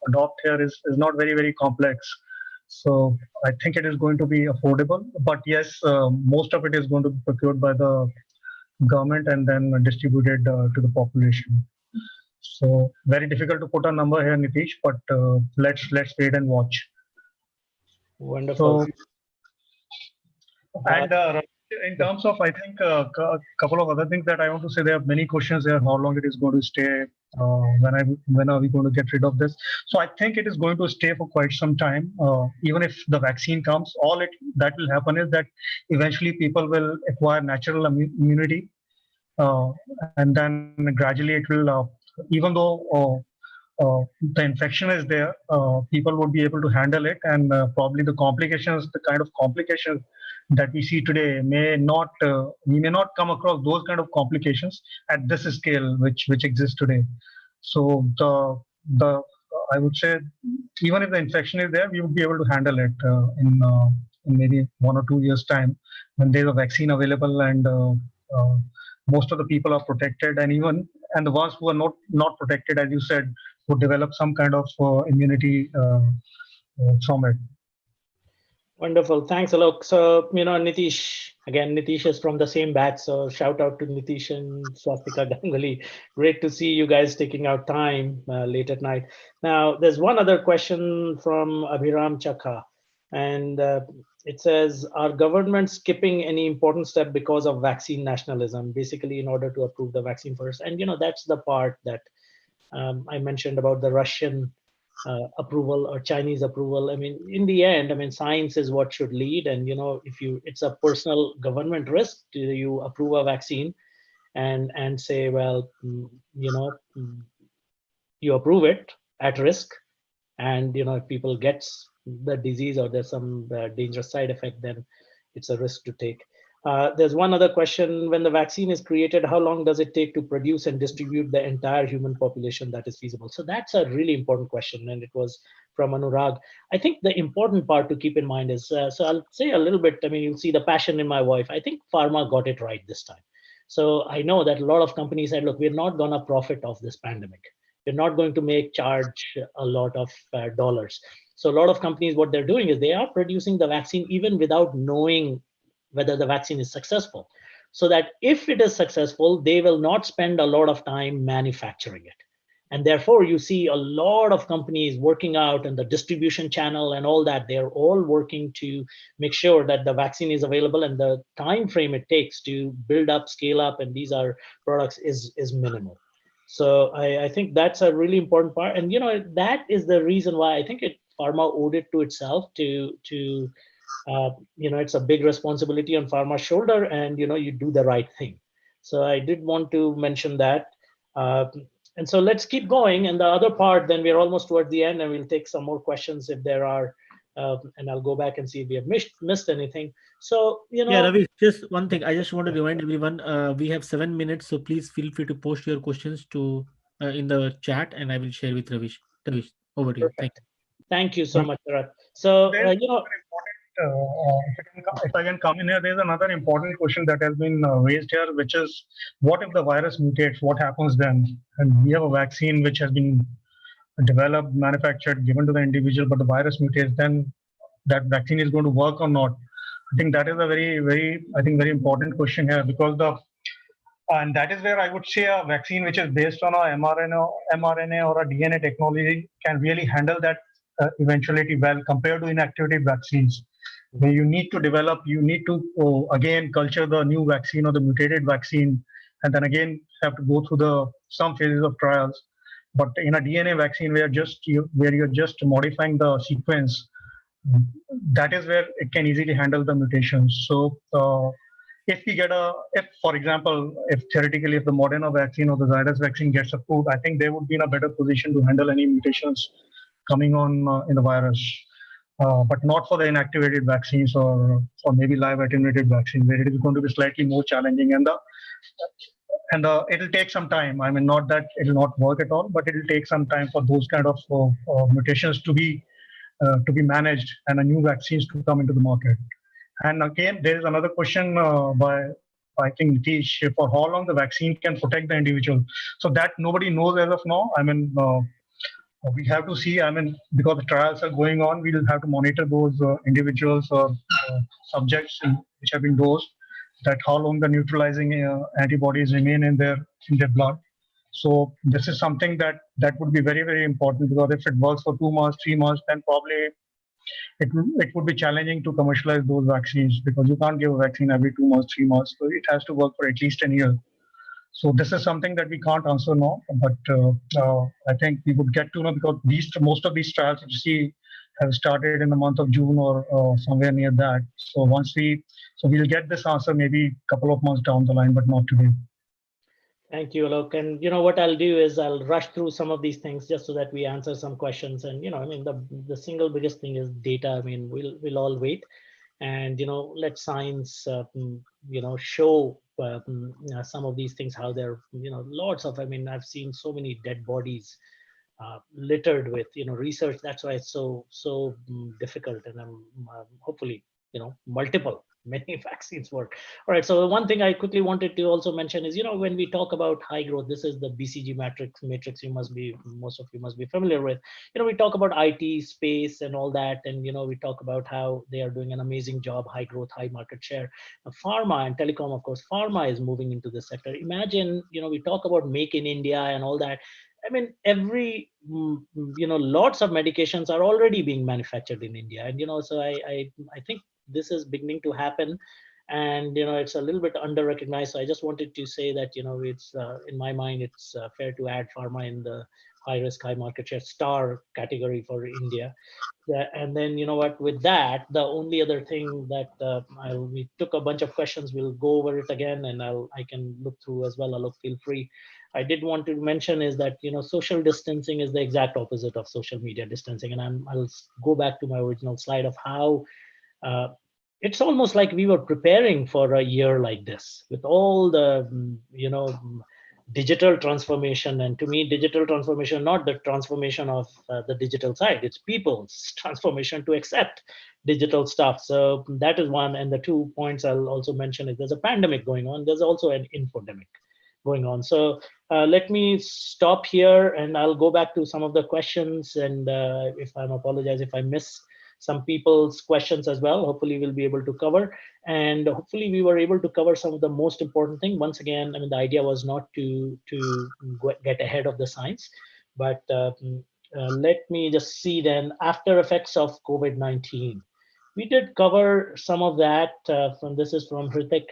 adopt here is not very, very complex. So I think it is going to be affordable. But yes, most of it is going to be procured by the government and then distributed to the population. So very difficult to put a number here, Nitish, but let's wait and watch. Wonderful. So, and in terms of, I think a couple of other things that I want to say, there are many questions there. How long it is going to stay? When are we going to get rid of this? So I think it is going to stay for quite some time. Even if the vaccine comes, that will happen is that eventually people will acquire natural immunity, and then gradually it will. Even though the infection is there, people would be able to handle it, and probably the kind of complications that we see today we may not come across those kind of complications at this scale which exists today. So the I would say even if the infection is there, we would be able to handle it in maybe 1 or 2 years time when there's a vaccine available, and most of the people are protected, and the ones who are not protected, as you said, would develop some kind of immunity from it. Wonderful. Thanks, Alok. So, Nitish is from the same batch. So shout out to Nitish and Swastika Ganguly. Great to see you guys taking out time late at night. Now, there's one other question from Abhiram Chakha. And it says, are governments skipping any important step because of vaccine nationalism, basically in order to approve the vaccine first? And, that's the part that I mentioned about the Russian approval or Chinese approval. I mean, in the end, science is what should lead. And, it's a personal government risk. Do you approve a vaccine and say, well, you approve it at risk, and, if people gets the disease or there's some dangerous side effect, then it's a risk to take. There's one other question. When the vaccine is created, how long does it take to produce and distribute the entire human population that is feasible? So that's a really important question, and it was from Anurag. I think the important part to keep in mind is, so I'll say a little bit, you'll see the passion in my voice. I think pharma got it right this time. So I know that a lot of companies said, look, we're not going to profit off this pandemic. We're not going to charge a lot of dollars. So a lot of companies, what they're doing is they are producing the vaccine even without knowing whether the vaccine is successful, so that if it is successful, they will not spend a lot of time manufacturing it. And therefore, you see a lot of companies working out in the distribution channel and all that. They're all working to make sure that the vaccine is available, and the time frame it takes to build up, scale up, and these are products is minimal. So I think that's a really important part. And that is the reason why I think pharma owed it to itself to it's a big responsibility on pharma's shoulder, and you do the right thing. So I did want to mention that. And so let's keep going. And the other part, then we're almost towards the end, and we'll take some more questions if there are, and I'll go back and see if we have missed anything. So, Yeah, Ravi, just one thing. I just want to remind everyone, we have 7 minutes, so please feel free to post your questions in the chat, and I will share with Raveesh. Raveesh, over to you. Thank you so much, Sharat. So, if I can come in here, there's another important question that has been raised here, which is, what if the virus mutates? What happens then? And we have a vaccine which has been developed, manufactured, given to the individual, but the virus mutates, then that vaccine is going to work or not? I think that is a very, very, very important question here, because and that is where I would say a vaccine which is based on a mRNA or a DNA technology can really handle that eventuality well, compared to inactivated vaccines, where you need to again culture the new vaccine or the mutated vaccine, and then again have to go through some phases of trials. But in a DNA vaccine, where you're just modifying the sequence, that is where it can easily handle the mutations. So if we get if for example, if theoretically, if the Moderna vaccine or the Zydus vaccine gets approved, I think they would be in a better position to handle any mutations coming on in the virus. But not for the inactivated vaccines or maybe live attenuated vaccines, where it is going to be slightly more challenging, and it'll take some time. I mean, not that it'll not work at all, but it'll take some time for those kind of mutations to be managed and a new vaccines to come into the market. And again, there is another question by I think Nitish, for how long the vaccine can protect the individual. So that nobody knows as of now. I mean, we have to see. I mean, because the trials are going on, we will have to monitor those individuals or subjects which have been dosed, that how long the neutralizing antibodies remain in their blood. So this is something that would be very, very important, because if it works for 2 months, 3 months, then probably it would be challenging to commercialize those vaccines, because you can't give a vaccine every 2 months, 3 months. So it has to work for at least a year. So this is something that we can't answer now, but I think we would get to know, because most of these trials you see have started in the month of June or somewhere near that. So we'll get this answer maybe a couple of months down the line, but not today. Thank you, Alok. And what I'll do is I'll rush through some of these things just so that we answer some questions. And I mean, the single biggest thing is data. I mean, we'll all wait, and let science show some of these things, how they're lots of. I mean, I've seen so many dead bodies littered with research. That's why it's so difficult, and I'm hopefully many vaccines work. All right, so one thing I quickly wanted to also mention is when we talk about high growth, this is the BCG matrix most of you must be familiar with. We talk about IT space and all that, and we talk about how they are doing an amazing job, high growth, high market share. Pharma and telecom, of course, pharma is moving into this sector. Imagine we talk about make in India and all that. I mean, every lots of medications are already being manufactured in India, and so I think this is beginning to happen, and it's a little bit under recognized. So I just wanted to say that it's in my mind it's fair to add pharma in the high risk, high market share star category for India. And then with that, the only other thing that we took a bunch of questions, we'll go over it again, and I can look through as well. Alok, feel free. I did want to mention is that social distancing is the exact opposite of social media distancing, and I'll go back to my original slide of how it's almost like we were preparing for a year like this with all the digital transformation. And to me, digital transformation, not the transformation of the digital side, it's people's transformation to accept digital stuff. So that is one. And the 2 points I'll also mention is there's a pandemic going on, there's also an infodemic going on. So let me stop here, and I'll go back to some of the questions, and if I apologize if I miss some people's questions as well. Hopefully we'll be able to cover, and hopefully we were able to cover some of the most important thing. Once again, I mean, the idea was not to get ahead of the science, but let me just see then after effects of COVID-19. We did cover some of that. This is from Hrithik.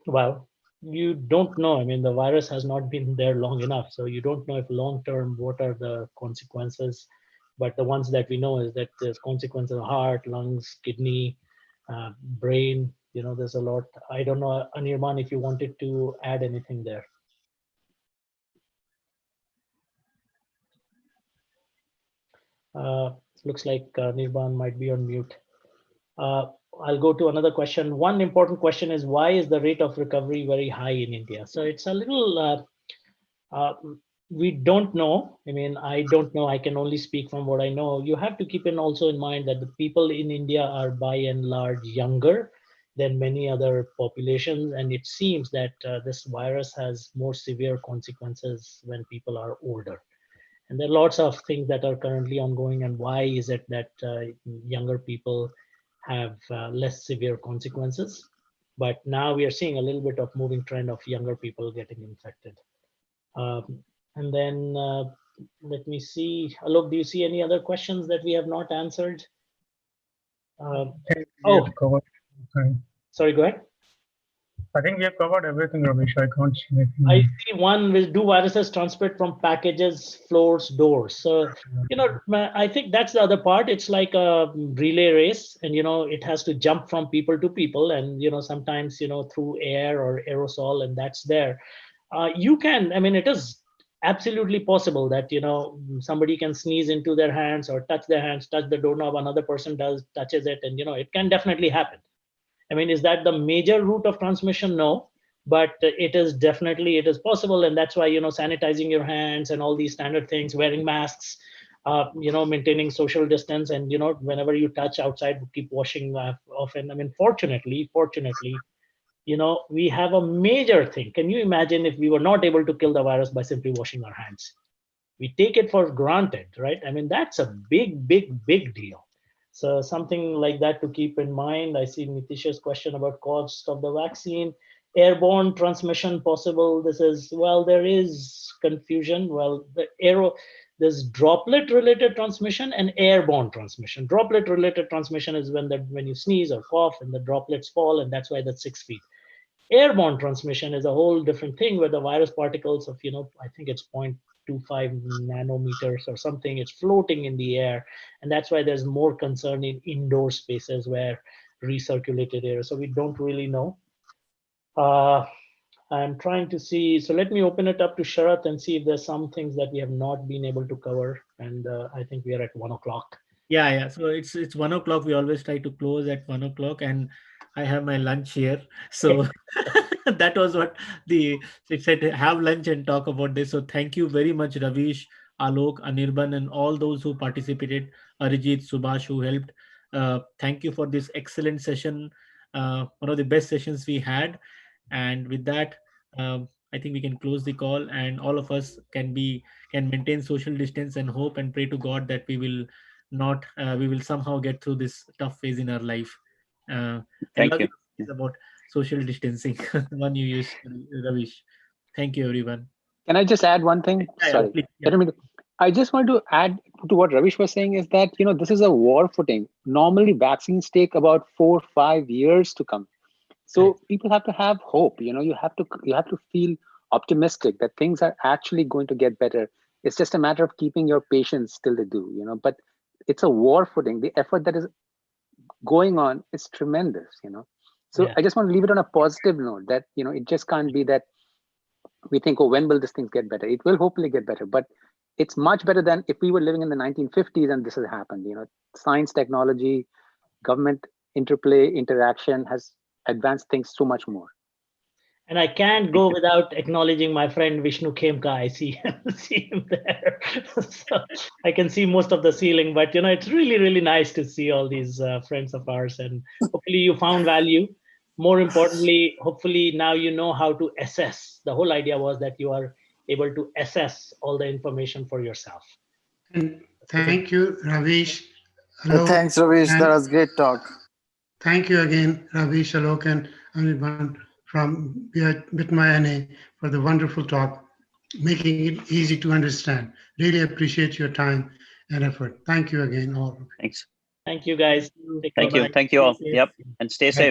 Well, you don't know. I mean, the virus has not been there long enough, so you don't know if long-term what are the consequences. But the ones that we know is that there's consequences of heart, lungs, kidney, brain. There's a lot. I don't know, Anirban, if you wanted to add anything there. Looks like Anirban might be on mute. I'll go to another question. One important question is, why is the rate of recovery very high in India? So it's a little, we don't know. I mean, I don't know. I can only speak from what I know. You have to keep also in mind that the people in India are by and large younger than many other populations. And it seems that this virus has more severe consequences when people are older. And there are lots of things that are currently ongoing. And why is it that younger people have less severe consequences? But now we are seeing a little bit of moving trend of younger people getting infected. And then let me see. Alok, do you see any other questions that we have not answered? Okay. Sorry, go ahead. I think we have covered everything, Raveesh. I can't see anything. I see one with do viruses transmit from packages, floors, doors. So, I think that's the other part. It's like a relay race, and, it has to jump from people to people, and, sometimes, through air or aerosol, and that's there. It is absolutely possible that, somebody can sneeze into their hands or touch their hands, touch the doorknob, another person touches it, and, it can definitely happen. Is that the major route of transmission? No, but it is possible, and that's why sanitizing your hands and all these standard things, wearing masks, maintaining social distance, and whenever you touch outside, keep washing often. Fortunately, we have a major thing. Can you imagine if we were not able to kill the virus by simply washing our hands? We take it for granted, right? That's a big deal. So something like that to keep in mind. I see Nitish's question about cost of the vaccine. Airborne transmission possible. There is confusion. There's droplet-related transmission and airborne transmission. Droplet-related transmission is when you sneeze or cough and the droplets fall, and that's why that's 6 feet. Airborne transmission is a whole different thing, where the virus particles of, I think it's 0.25 nanometers or something, it's floating in the air. And that's why there's more concern in indoor spaces where recirculated air. So we don't really know. I'm trying to see. So let me open it up to Sharat and see if there's some things that we have not been able to cover. And I think we are at 1 o'clock. Yeah. So it's 1 o'clock. We always try to close at 1 o'clock, and I have my lunch here. So that was what it said, have lunch and talk about this. So thank you very much, Raveesh, Alok, Anirban, and all those who participated, Arijit, Subhash, who helped. Thank you for this excellent session. One of the best sessions we had. And with that, I think we can close the call, and all of us can maintain social distance and hope and pray to God that we will somehow get through this tough phase in our life. Thank you. It's about social distancing. One you used, Raveesh. Thank you, everyone. Can I just add one thing? Sorry. Please, yeah. I just want to add to what Raveesh was saying is that, this is a war footing. Normally, vaccines take about 4 or 5 years to come. So people have to have hope. You have to feel optimistic that things are actually going to get better. It's just a matter of keeping your patience till they do. But it's a war footing. The effort that is going on is tremendous. So I just want to leave it on a positive note that it just can't be that we think, oh, when will this thing get better? It will hopefully get better, but it's much better than if we were living in the 1950s and this has happened. Science, technology, government interplay, interaction has advanced things so much more. And I can't go without acknowledging my friend Vishnu Khemka. I see him there. So I can see most of the ceiling, but it's really, really nice to see all these friends of ours. And hopefully you found value. More importantly, hopefully now you know how to assess. The whole idea was that you are able to assess all the information for yourself. And thank you, Raveesh. Alok, thanks, Raveesh. That was great talk. Thank you again, Raveesh, Alok, and Anirban from BITMAA-NA for the wonderful talk, making it easy to understand. Really appreciate your time and effort. Thank you again, all. Thanks. Thank you, guys. Thank you all. Yep. And stay safe.